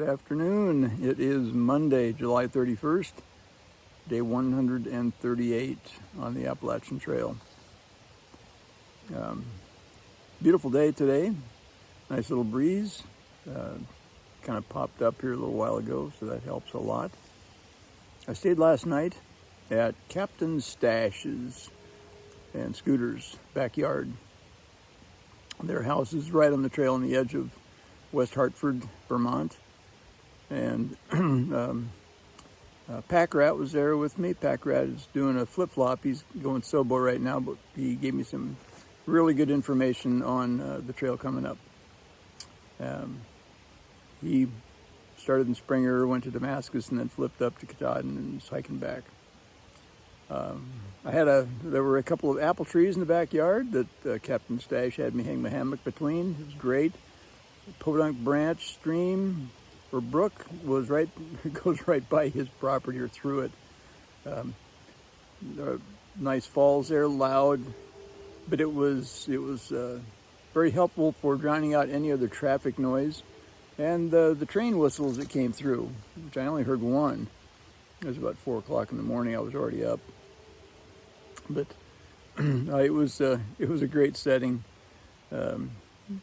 afternoon. It is Monday, July 31st, day 138 on the Appalachian Trail. Beautiful day today. Nice little breeze. Kind of popped up here a little while ago, so that helps a lot. I stayed last night at Captain Stash's and Scooter's backyard. Their house is right on the trail on the edge of West Hartford, Vermont. And Pack Rat was there with me. Pack Rat is doing a flip-flop. He's going Sobo right now, but he gave me some really good information on the trail coming up. He started in Springer, went to Damascus, and then flipped up to Katahdin and is hiking back. There were a couple of apple trees in the backyard that Captain Stash had me hang my hammock between. It was great. Podunk Branch stream or brook goes right by his property or through it. There are nice falls there, loud, but it was very helpful for drowning out any other traffic noise. And the train whistles that came through, which I only heard one. It was about 4 o'clock in the morning. I was already up, but it was a great setting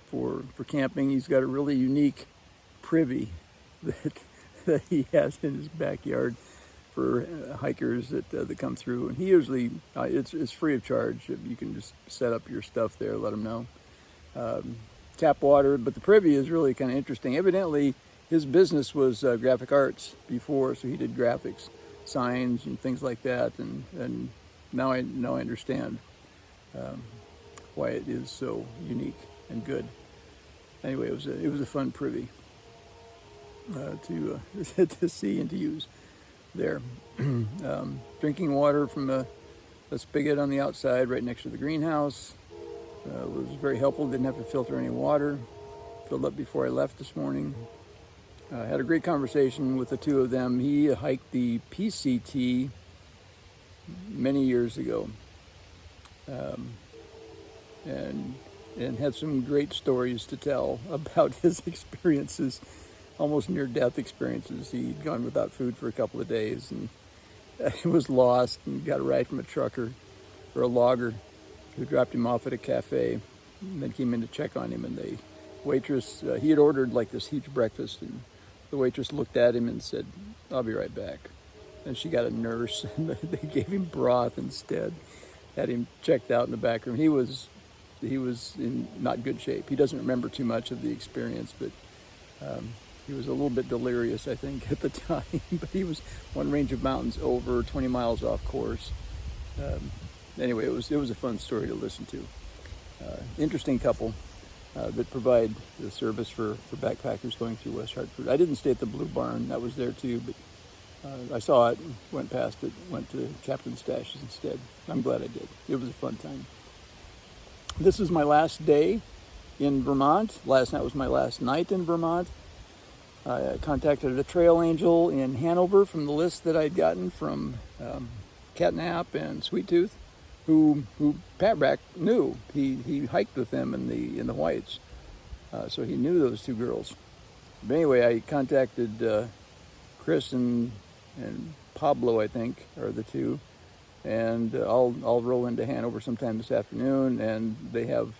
for camping. He's got a really unique privy that he has in his backyard for hikers that come through. And he usually it's free of charge. You can just set up your stuff there, let him know. Tap water, but the privy is really kind of interesting. Evidently, his business was graphic arts before, so he did graphics, signs, and things like that. And now I understand why it is so unique and good. Anyway, it was a fun privy to see and to use there. Drinking water from a spigot on the outside, right next to the greenhouse. Was very helpful. Didn't have to filter any water. Filled up before I left this morning. Had a great conversation with the two of them. He hiked the PCT many years ago, and had some great stories to tell about his experiences, almost near-death experiences. He'd gone without food for a couple of days and was lost and got a ride from a trucker or a logger who dropped him off at a cafe and then came in to check on him. And the waitress, he had ordered like this huge breakfast, and the waitress looked at him and said, "I'll be right back." And she got a nurse, and they gave him broth instead. Had him checked out in the back room. He was in not good shape. He doesn't remember too much of the experience, but he was a little bit delirious, I think, at the time. But he was one range of mountains over, 20 miles off course. Anyway, it was a fun story to listen to. Interesting couple that provide the service for backpackers going through West Hartford. I didn't stay at the Blue Barn. That was there too, but I saw it, went past it, went to Captain Stash's instead. I'm glad I did. It was a fun time. This is my last day in Vermont. Last night was my last night in Vermont. I contacted a trail angel in Hanover from the list that I'd gotten from Catnap and Sweet Tooth, who Patriarch knew. He hiked with them in the Whites, so he knew those two girls. But anyway, I contacted Chris and Paolo, I think, are the two, and I'll roll into Hanover sometime this afternoon, and they have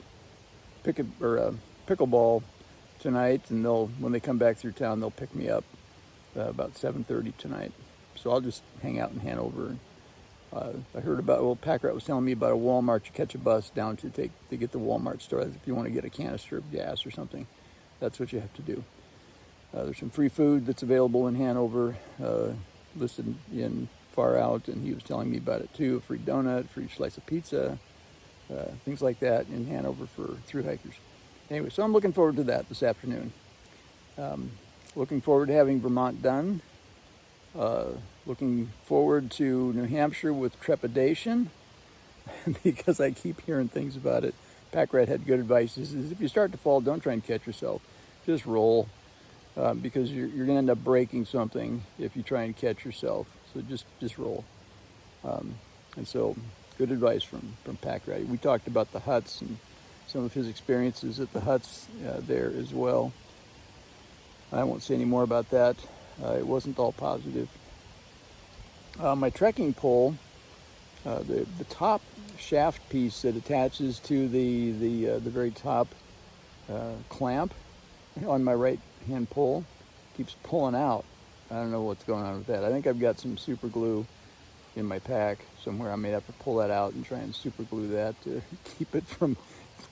pickleball tonight, and when they come back through town, they'll pick me up about 7:30 tonight. So I'll just hang out in Hanover. I heard about, Pack Rat was telling me about a Walmart. You catch a bus down to get the Walmart store if you want to get a canister of gas or something. That's what you have to do. There's some free food that's available in Hanover, listed in Far Out, and he was telling me about it too. A free donut, free slice of pizza, things like that in Hanover for thru hikers. Anyway, so I'm looking forward to that this afternoon. Looking forward to having Vermont done. Looking forward to New Hampshire with trepidation because I keep hearing things about it. Pack Rat had good advice. He says, if you start to fall, don't try and catch yourself. Just roll because you're going to end up breaking something if you try and catch yourself. So just roll. And so good advice from Pack Rat. We talked about the huts and some of his experiences at the huts there as well. I won't say any more about that. It wasn't all positive. My trekking pole, the top shaft piece that attaches to the very top clamp on my right hand pole keeps pulling out. I don't know what's going on with that. I think I've got some super glue in my pack somewhere. I may have to pull that out and try and super glue that to keep it from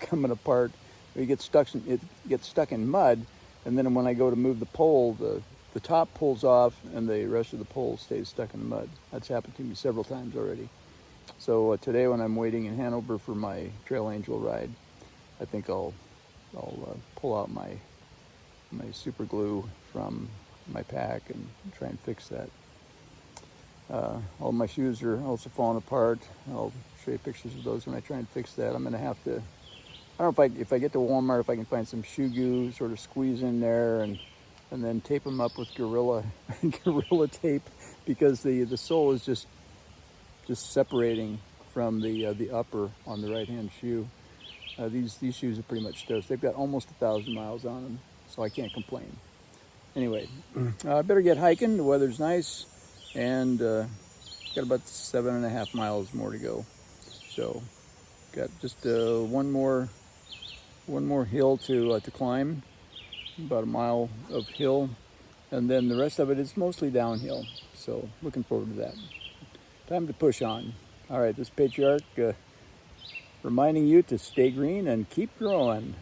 coming apart. It gets stuck in mud, and then when I go to move the pole, the top pulls off and the rest of the pole stays stuck in the mud. That's happened to me several times already. So today, when I'm waiting in Hanover for my Trail Angel ride, I think I'll pull out my super glue from my pack and try and fix that. All my shoes are also falling apart. I'll show you pictures of those when I try and fix that. I'm going to have to, I don't know if I get to Walmart, if I can find some shoe glue, sort of squeeze in there and then tape them up with Gorilla tape, because the sole is just separating from the upper on the right hand shoe. These shoes are pretty much toast. They've got almost 1,000 miles on them, so I can't complain. Anyway, I better get hiking. The weather's nice, and got about 7.5 miles more to go. So got just one more hill to climb, about a mile of hill, and then the rest of it is mostly downhill. So looking forward to that. Time to push on. All right, this is Patriarch reminding you to stay green and keep growing.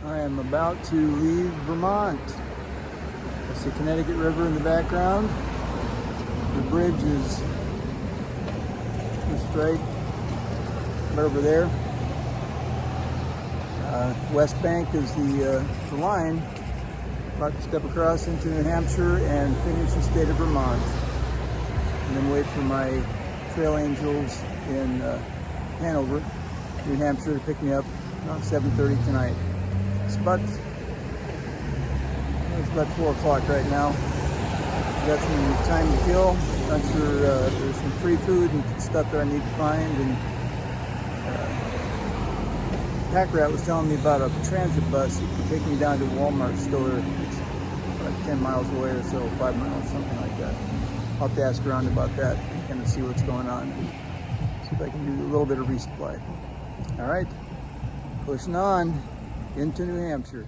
I am about to leave Vermont. That's the Connecticut River in the background. The bridge is just right over there. West Bank is the line. About to step across into New Hampshire and finish the state of Vermont. And then wait for my Trail Angels in Hanover, New Hampshire to pick me up around 7:30 tonight. It's about 4 o'clock right now. Got some time to kill. Not sure there's some free food and stuff that I need to find. And Pack Rat was telling me about a transit bus that could take me down to the Walmart store. It's about 10 miles away or so, 5 miles, something like that. I'll have to ask around about that and kind of see what's going on. See if I can do a little bit of resupply. All right, pushing on into New Hampshire.